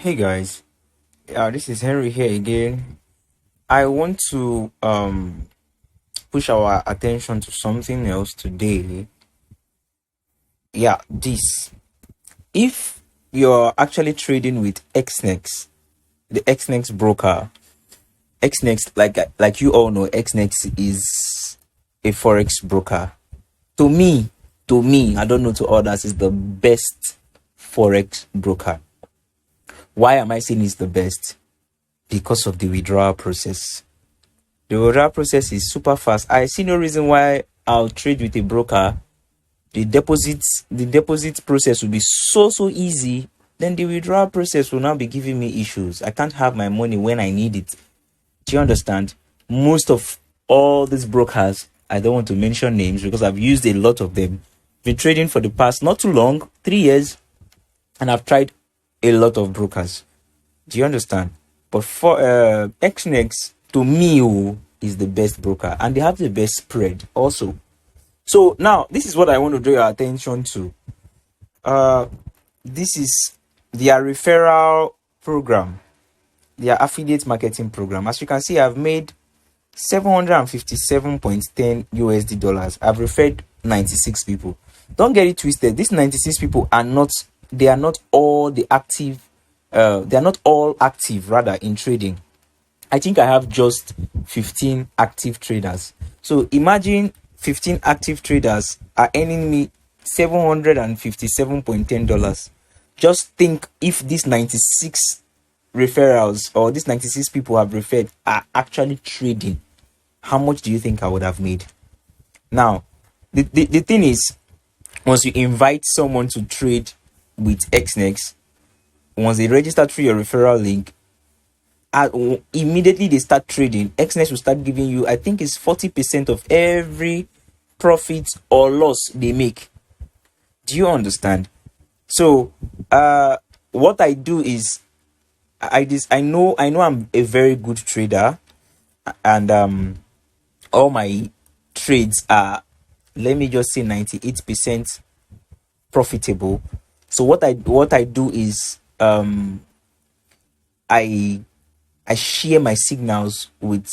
Hey guys, this is Henry here again. I want to push our attention to something else today. Yeah, this. If you're actually trading with Exness, the Exness broker, Exness, like you all know, Exness is a forex broker. To me, I don't know to others, is the best forex broker. Why am I saying it's the best? Because of the withdrawal process. The withdrawal process is super fast. I see no reason why I'll trade with a broker. The deposit process will be so easy. Then the withdrawal process will now be giving me issues. I can't have my money when I need it. Do you understand? Most of all these brokers, I don't want to mention names because I've used a lot of them. Been trading for the past not too long, 3 years, and I've tried a lot of brokers. Do you understand? But for Exness, to me, is the best broker, and they have the best spread also. So now, this is what I want to draw your attention to. This is their referral program, their affiliate marketing program. As you can see, I've made 757.10 USD dollars. I've referred 96 people. Don't get it twisted. These 96 people are not all the active. They are not all active rather in trading. I think I have just 15 active traders. So imagine 15 active traders are earning me $757.10. Just think if these 96 referrals or these 96 people have referred are actually trading, how much do you think I would have made? Now, the thing is, once you invite someone to trade with Exness, once they register through your referral link, immediately they start trading. Exness will start giving you, I think it's 40% of every profit or loss they make. Do you understand? So what I do is I know I'm a very good trader, and all my trades are, let me just say, 98% profitable. So what I do is I share my signals with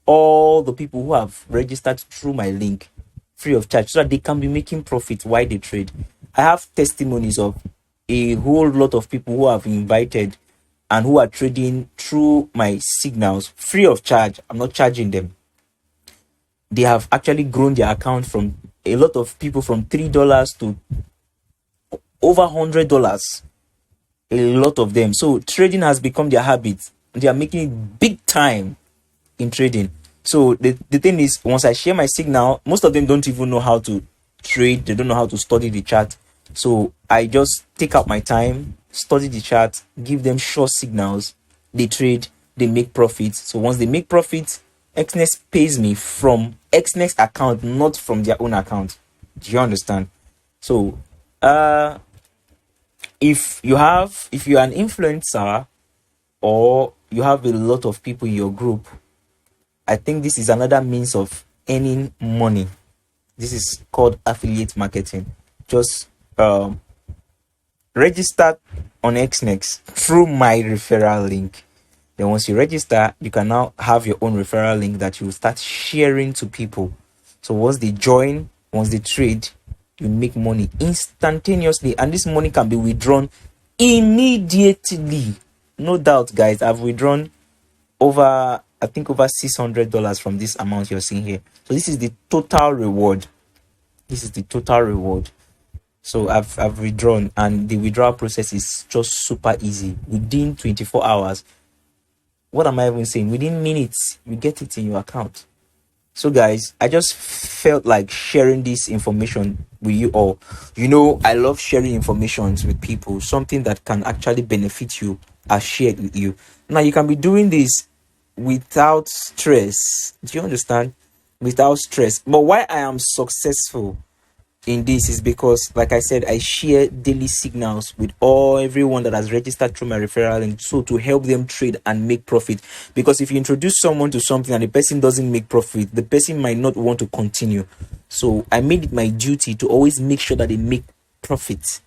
all the people who have registered through my link free of charge, so that they can be making profit while they trade. I have testimonies of a whole lot of people who have invited and who are trading through my signals free of charge. I'm not charging them. They have actually grown their account from a lot of people from $3 to over $100. A lot of them. So trading has become their habit. They are making it big time in trading. So the thing is, once I share my signal, most of them don't even know how to trade. They don't know how to study the chart. So I just take out my time, study the chart, give them short signals. They trade, they make profits. So once they make profits, Exness pays me from Exness account, not from their own account. Do you understand? So if you're an influencer or you have a lot of people in your group, I think this is another means of earning money. This is called affiliate marketing. Just register on Exness through my referral link. Then once you register, you can now have your own referral link that you will start sharing to people. So once they join, once they trade, you make money instantaneously, and this money can be withdrawn immediately. No doubt, guys, I've withdrawn over $600 from this amount you're seeing here. So this is the total reward. So I've withdrawn, and the withdrawal process is just super easy. Within 24 hours, what am I even saying? Within minutes, you get it in your account. So guys, I just felt like sharing this information with you all. You know, I love sharing information with people. Something that can actually benefit you, I shared with you. Now you can be doing this without stress. Do you understand? Without stress. But why I am successful in this is because, like I said, I share daily signals with everyone that has registered through my referral link, so to help them trade and make profit. Because if you introduce someone to something and the person doesn't make profit, the person might not want to continue. So I made it my duty to always make sure that they make profit.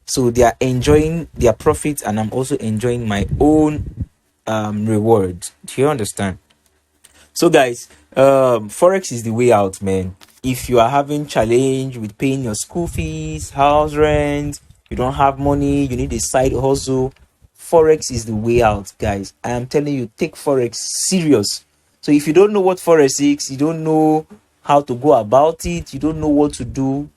So they are enjoying their profits, and I'm also enjoying my own reward. Do you understand? So guys, Forex is the way out, man. If you are having challenge with paying your school fees, house rent, you don't have money, you need a side hustle, Forex is the way out, guys. I am telling you, take Forex serious. So if you don't know what Forex is, you don't know how to go about it, you don't know what to do,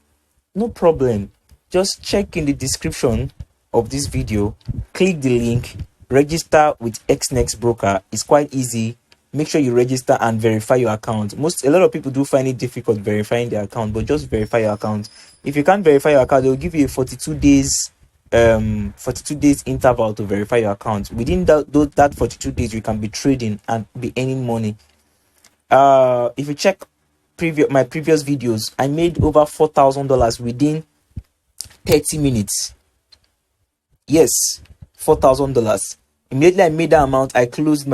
no problem. Just check in the description of this video, click the link, register with Exness Broker. It's quite easy. Make sure you register and verify your account. A lot of people do find it difficult verifying their account, but just verify your account. If you can't verify your account, they'll give you a 42 days interval to verify your account. Within that 42 days, you can be trading and be earning money. If you check my previous videos, I made over $4,000 within 30 minutes. Yes, $4,000. Immediately I made that amount, I closed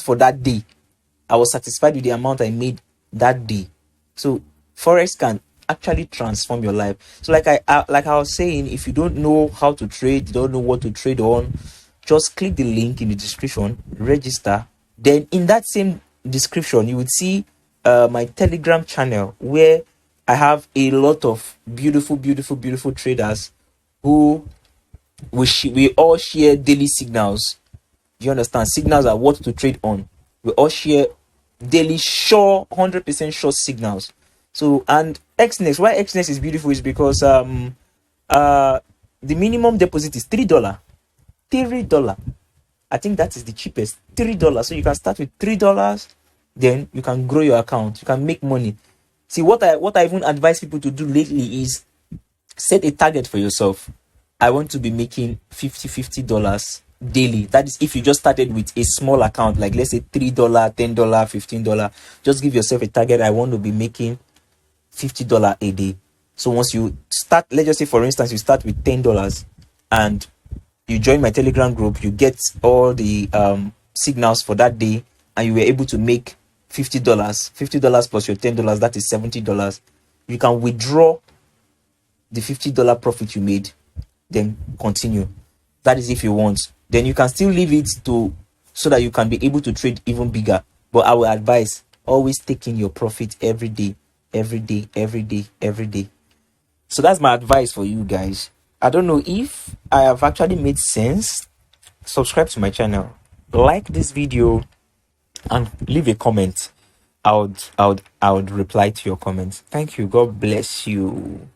for that day. I was satisfied with the amount I made that day. So Forex can actually transform your life. So like I was saying, if you don't know how to trade, you don't know what to trade on, just click the link in the description, register. Then in that same description, you would see my Telegram channel, where I have a lot of beautiful traders who we all share daily signals. Do you understand? Signals are what to trade on. We all share daily sure 100% sure signals. So, and Exness, why Exness is beautiful is because the minimum deposit is $3. I think that is the cheapest, $3. So you can start with $3, then you can grow your account, you can make money. See, what I even advise people to do lately is set a target for yourself. I want to be making $50 daily. That is if you just started with a small account, like let's say $3, $10, $15. Just give yourself a target. I want to be making $50 a day. So once you start, let's just say for instance you start with $10 and you join my Telegram group, you get all the signals for that day, and you were able to make $50 plus your $10, that is $70. You can withdraw the $50 profit you made, then continue. That is if you want. Then you can still leave it so that you can be able to trade even bigger. But I will advise, always taking your profit every day. So that's my advice for you guys. I don't know if I have actually made sense. Subscribe to my channel, like this video, and leave a comment. I would reply to your comments. Thank you. God bless you.